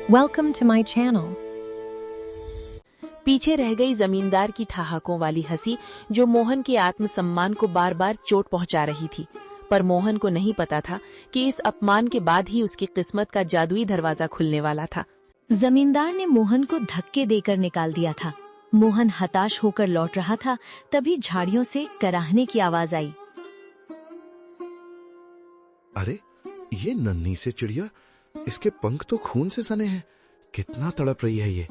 Welcome to my channel. पीछे रह गई जमींदार की ठहाकों वाली हंसी जो मोहन के आत्मसम्मान को बार बार चोट पहुंचा रही थी। पर मोहन को नहीं पता था कि इस अपमान के बाद ही उसकी किस्मत का जादुई दरवाजा खुलने वाला था। जमींदार ने मोहन को धक्के देकर निकाल दिया था। मोहन हताश होकर लौट रहा था, तभी झाड़ियों से कराहने की आवाज आई। अरे ये नन्ही से चिड़िया, इसके पंख तो खून से सने हैं। कितना तड़प रही है ये।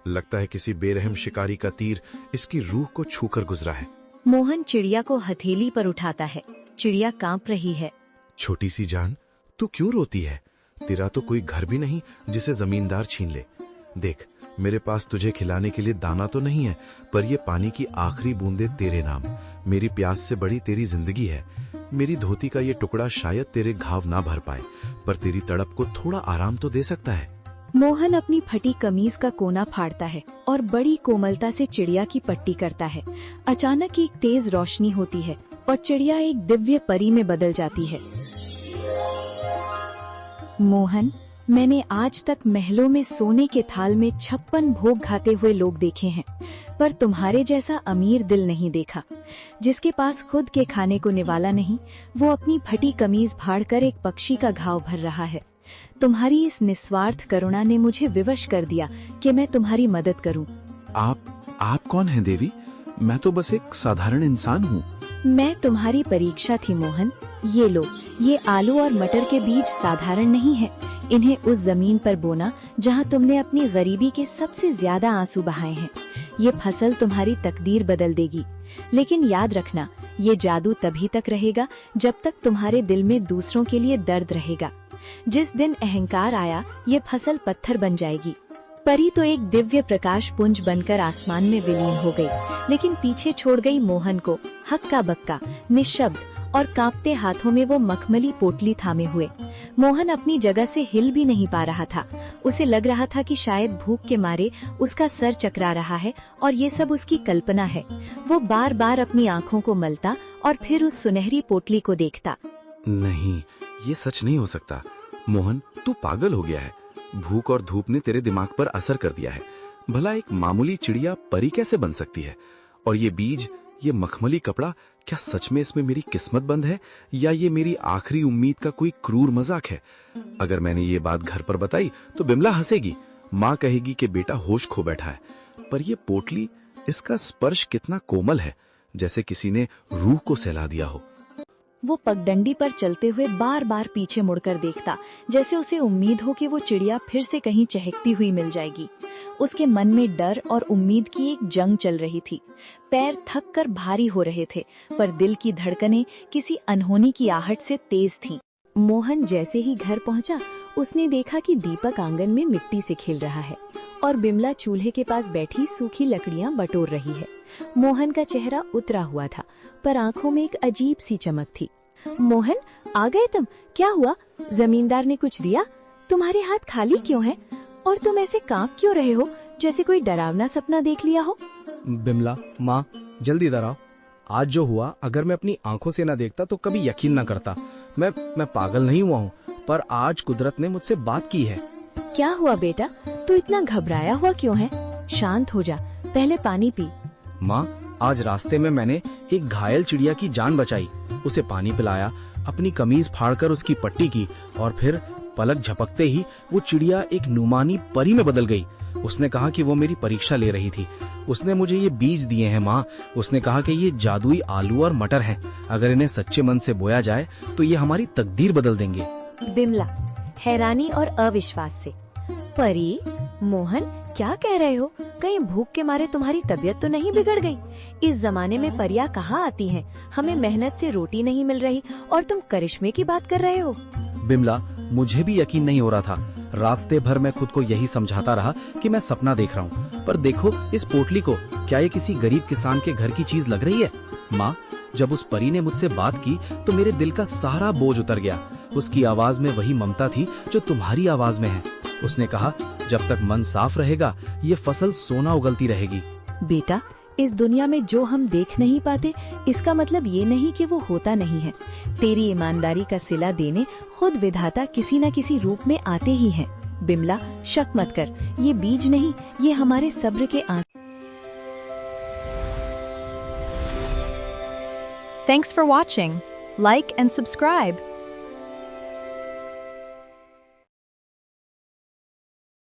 लगता है किसी बेरहम शिकारी का तीर इसकी रूह को छूकर गुजरा है। मोहन चिड़िया को हथेली पर उठाता है। चिड़िया कांप रही है। छोटी सी जान, तू क्यों रोती है? तेरा तो कोई घर भी नहीं जिसे जमींदार छीन ले। देख, मेरे पास तुझे खिलाने के लिए दाना तो नहीं है, पर ये पानी की आखिरी बूंदे तेरे नाम। मेरी प्यास से बड़ी तेरी जिंदगी है। मेरी धोती का ये टुकड़ा शायद तेरे घाव ना भर पाए, पर तेरी तड़प को थोड़ा आराम तो दे सकता है। मोहन अपनी फटी कमीज का कोना फाड़ता है और बड़ी कोमलता से चिड़िया की पट्टी करता है। अचानक एक तेज रोशनी होती है और चिड़िया एक दिव्य परी में बदल जाती है। मोहन, मैंने आज तक महलों में सोने के थाल में 56 भोग खाते हुए लोग देखे हैं, पर तुम्हारे जैसा अमीर दिल नहीं देखा। जिसके पास खुद के खाने को निवाला नहीं, वो अपनी फटी कमीज फाड़कर एक पक्षी का घाव भर रहा है। तुम्हारी इस निस्वार्थ करुणा ने मुझे विवश कर दिया कि मैं तुम्हारी मदद करूं। आप कौन हैं देवी? मैं तो बस एक साधारण इंसान हूँ। मैं तुम्हारी परीक्षा थी मोहन। ये लो, ये आलू और मटर के बीज साधारण नहीं है। इन्हें उस जमीन पर बोना जहाँ तुमने अपनी गरीबी के सबसे ज्यादा आंसू बहाए हैं। ये फसल तुम्हारी तकदीर बदल देगी। लेकिन याद रखना, ये जादू तभी तक रहेगा जब तक तुम्हारे दिल में दूसरों के लिए दर्द रहेगा। जिस दिन अहंकार आया, ये फसल पत्थर बन जाएगी। परी तो एक दिव्य प्रकाश पुंज बनकर आसमान में विलीन हो गई, लेकिन पीछे छोड़ गई मोहन को हक्का बक्का, निशब्द और कांपते हाथों में वो मखमली पोटली थामे हुए। मोहन अपनी जगह से हिल भी नहीं पा रहा था। उसे लग रहा था कि शायद भूख के मारे उसका सर चकरा रहा है और ये सब उसकी कल्पना है। वो बार बार अपनी आंखों को मलता और फिर उस सुनहरी पोटली को देखता। नहीं, ये सच नहीं हो सकता। मोहन, तू पागल हो गया है। भूख और धूप ने तेरे दिमाग पर असर कर दिया है। भला एक मामूली चिड़िया परी कैसे बन सकती है? और ये बीज, ये मखमली कपड़ा, क्या सच में इसमें मेरी किस्मत बंद है, या ये मेरी आखिरी उम्मीद का कोई क्रूर मजाक है? अगर मैंने ये बात घर पर बताई तो बिमला हंसेगी। माँ कहेगी कि बेटा होश खो बैठा है। पर ये पोटली, इसका स्पर्श कितना कोमल है, जैसे किसी ने रूह को सहला दिया हो। वो पगडंडी पर चलते हुए बार बार पीछे मुड़कर देखता, जैसे उसे उम्मीद हो कि वो चिड़िया फिर से कहीं चहकती हुई मिल जाएगी। उसके मन में डर और उम्मीद की एक जंग चल रही थी। पैर थक कर भारी हो रहे थे, पर दिल की धड़कनें किसी अनहोनी की आहट से तेज थीं। मोहन जैसे ही घर पहुंचा, उसने देखा कि दीपक आंगन में मिट्टी से खेल रहा है और बिमला चूल्हे के पास बैठी सूखी लकड़ियां बटोर रही है। मोहन का चेहरा उतरा हुआ था, पर आंखों में एक अजीब सी चमक थी। मोहन, आ गए तुम? क्या हुआ? जमींदार ने कुछ दिया? तुम्हारे हाथ खाली क्यों हैं? और तुम ऐसे कांप क्यों रहे हो, जैसे कोई डरावना सपना देख लिया हो? बिमला, माँ, जल्दी इधर आओ। आज जो हुआ, अगर मैं अपनी आंखों से न देखता तो कभी यकीन न करता। मैं पागल नहीं हुआ हूँ, पर आज कुदरत ने मुझसे बात की है। क्या हुआ बेटा? तू इतना घबराया हुआ क्यों है? शांत हो जा, पहले पानी पी। माँ, आज रास्ते में मैंने एक घायल चिड़िया की जान बचाई। उसे पानी पिलाया, अपनी कमीज फाड़कर उसकी पट्टी की, और फिर पलक झपकते ही वो चिड़िया एक नुमानी परी में बदल गई। उसने कहा कि वो मेरी परीक्षा ले रही थी। उसने मुझे ये बीज दिए हैं माँ। उसने कहा कि ये जादुई आलू और मटर हैं। अगर इन्हें सच्चे मन से बोया जाए तो ये हमारी तकदीर बदल देंगे। बिमला हैरानी और अविश्वास से, परी? मोहन, क्या कह रहे हो? कहीं भूख के मारे तुम्हारी तबीयत तो नहीं बिगड़ गई? इस जमाने में परियां कहाँ आती हैं? हमें मेहनत से रोटी नहीं मिल रही और तुम करिश्मे की बात कर रहे हो? बिमला, मुझे भी यकीन नहीं हो रहा था। रास्ते भर मैं खुद को यही समझाता रहा कि मैं सपना देख रहा हूँ। पर देखो इस पोटली को, क्या ये किसी गरीब किसान के घर की चीज लग रही है? माँ, जब उस परी ने मुझसे बात की तो मेरे दिल का सारा बोझ उतर गया। उसकी आवाज में वही ममता थी जो तुम्हारी आवाज में है। उसने कहा, जब तक मन साफ रहेगा ये फसल सोना उगलती रहेगी। बेटा, इस दुनिया में जो हम देख नहीं पाते, इसका मतलब ये नहीं कि वो होता नहीं है। तेरी ईमानदारी का सिला देने खुद विधाता किसी न किसी रूप में आते ही हैं। बिमला, शक मत कर, ये बीज नहीं, ये हमारे सब्र के आंसू। Thanks for watching. Like and subscribe.